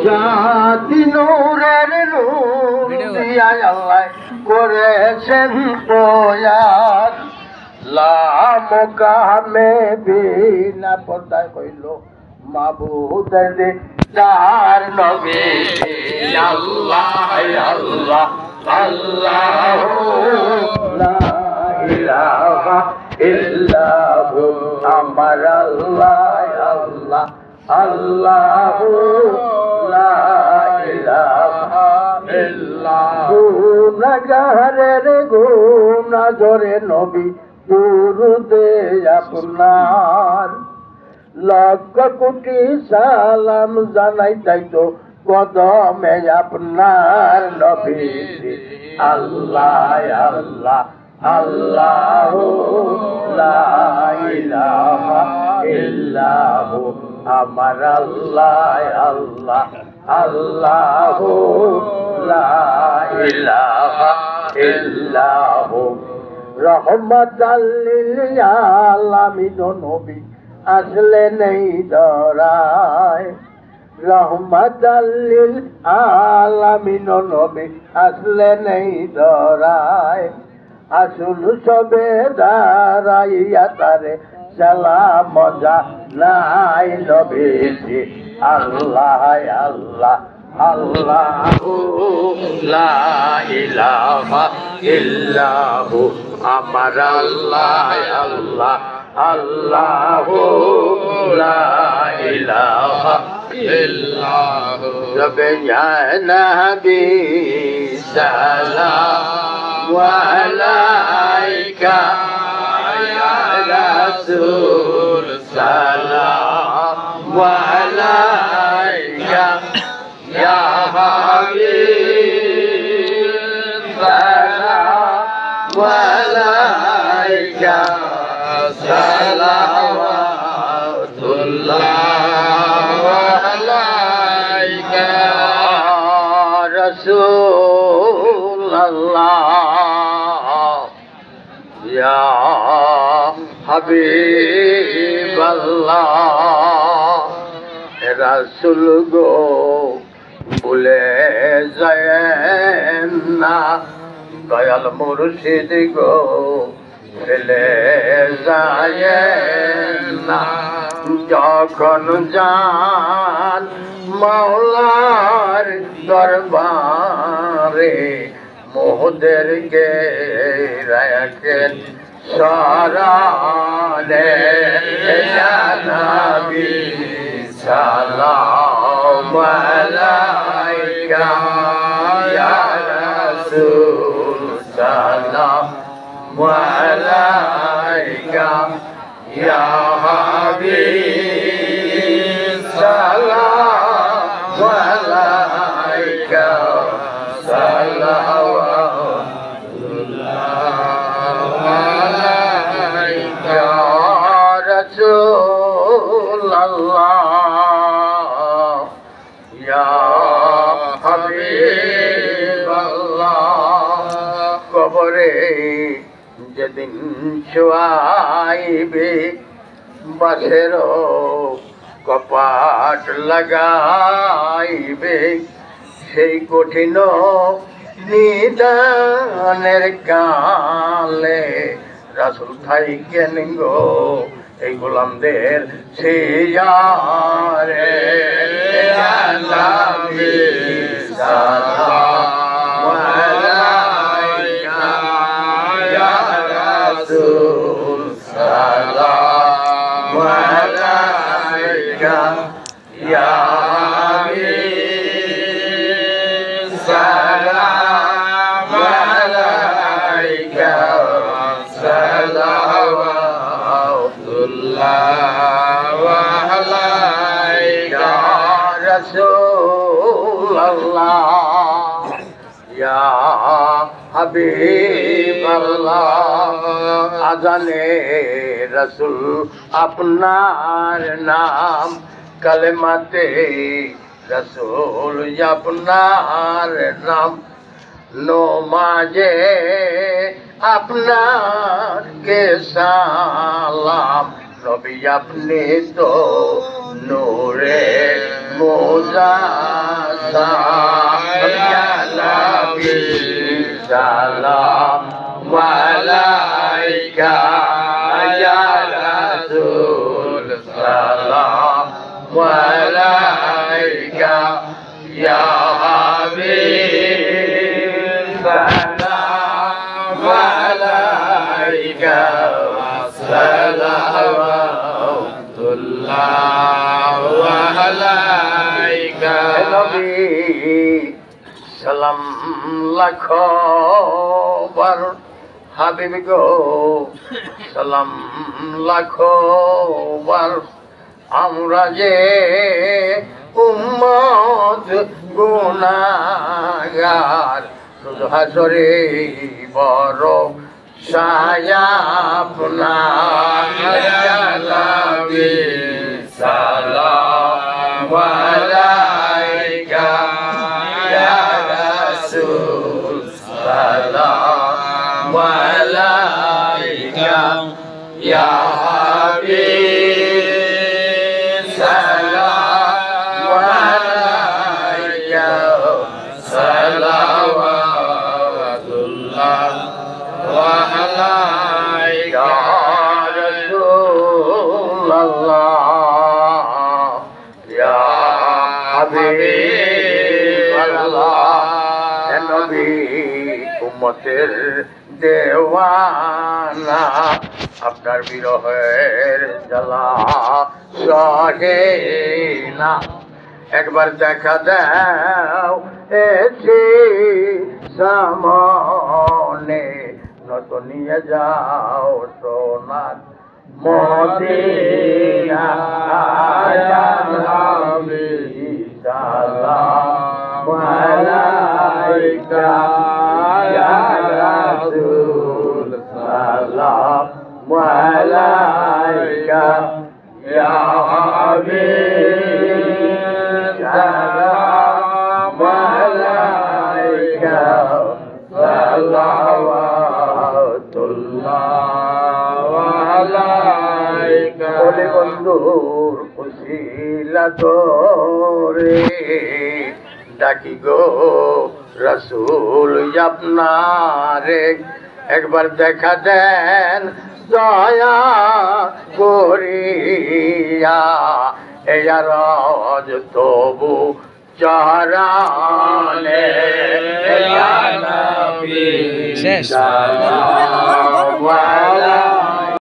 জাতি নূরের নূর দিয়া আল্লাহ করেছেন প্রয়াস লামকামে বিনা পর্দায় হইল মাবুদের তার নবী আল্লাহ আল্লাহ আল্লাহ লা ইলাহা ইল্লাহু আমার আল্লাহ আল্লাহ আল্লাহ লা ইলাহা ইল্লাহু গুনাহগারের গুনাহ ধরে নবী দুরুদে আপনার লক্ষ কোটি সালাম জানাই তাইতো কদমে আপনার নবী আল্লাহ আল্লাহ আল্লাহ লা ইলাহা ইল্লাহু আমার আল্লাহ আল্লাহ আল্লাহ লা ইলাহা ইল্লাহু রহমাতাল লিল আলামিন নবী আসলে নেই ধরায় রহমাতাল লিল আলামিন নবী আসলে নেই ধরায় আসুন সবে দাঁড়াইয়া তারে সালাম জানাই নবীজি আল্লাহ আল্লাহ আল্লাহু লা ইলাহা ইল্লাহু আমার আল্লাহ আল্লাহ আল্লাহু লা ইলাহা ইল্লাহু সবে ইয়া নবী সালাম আলাইকা ইয়া রাসূল সালাম আলাইকা ইয়া হাবিব সালাম আলাইকা সালাওয়াতুল্লাহ আলাইকা রাসূলুল্লাহ ইয়া হাবিবাল্লাহ রাসূল গো ভুলে যায়েন না দয়াল মুর্শিদ গো ফেলে যায়েন না যখন যান মাওলার দরবারে মোহদেরকে রাখেন সরানে ইয়া নবী সালাম আলাইকা ইয়া রাসূল সালাম আলাইকা ইয়া হাবিব সালাম আলাইকা সালাওয়াতুল্লাহ আলাইকা রাসূলুল্লাহ ইয়া হাবিবাল্লাহ কবরে যেদিন শোয়াইবে বাসের কপাট লাগাইবে সেই কঠিন নিদানের কালে রাসূল থাইকেন গো এই গোলামদের সিয়ারে ইয়া নবী সালাম আলাইকা ইয়া রাসূল সালাম আলাইকা ইয়া হাবিব সালাম আলাইকা সালাওয়াতুল্লাহ আলাইকা রাসূলুল্লাহ ইয়া হাবিবাল্লাহ আজানে রাসূল আপনার নাম কলেমাতে রাসূল আপনার নাম নমাজে আপনার কে সালাম নবী আপনি তো নূরে মোজা সালাম আলাইকা ইয়া রাসূল সালাম আলাইকা ইয়া হাবিব সালাম আলাইকা সালাওয়াতুল্লাহ আলাইকা নবী সালাম লাখো বার হাবিব গো সালাম লাখো বার আমরা যে উম্মত গুনাহগার রোজ হাসরে বড় সায়াবনার ইয়া নবী সালাম আলাইকা ইয়া রাসূল সালাম আলাইকা ইয়া হাবিব সালাম আলাইকা সালাওয়াতুল্লাহ আলাইকা রাসূলুল্লাহ ইয়া হাবিবাল্লাহ হে নবী উম্মতের দেওয়ানা আপনার বিরহের জ্বালা সহে না একবার দেখা দাও এসে সামনে নত নিয়ে যাও সোনার মদিনা ইয়া নবী সালাম আলাইকা ইয়া রাসূল সালাম আলাইকা ইয়া হাবিব সালাম আলাইকা সালাওয়াতুল্লাহ আলাইকা ওরে বন্ধুর উসিলা তোরে ডাকি গো রাসূল আপনারে একবার দেখা দেন দয়া করিয়া এয়া রজ তবু চরণে ইয়া নবী সালাম আলাইকা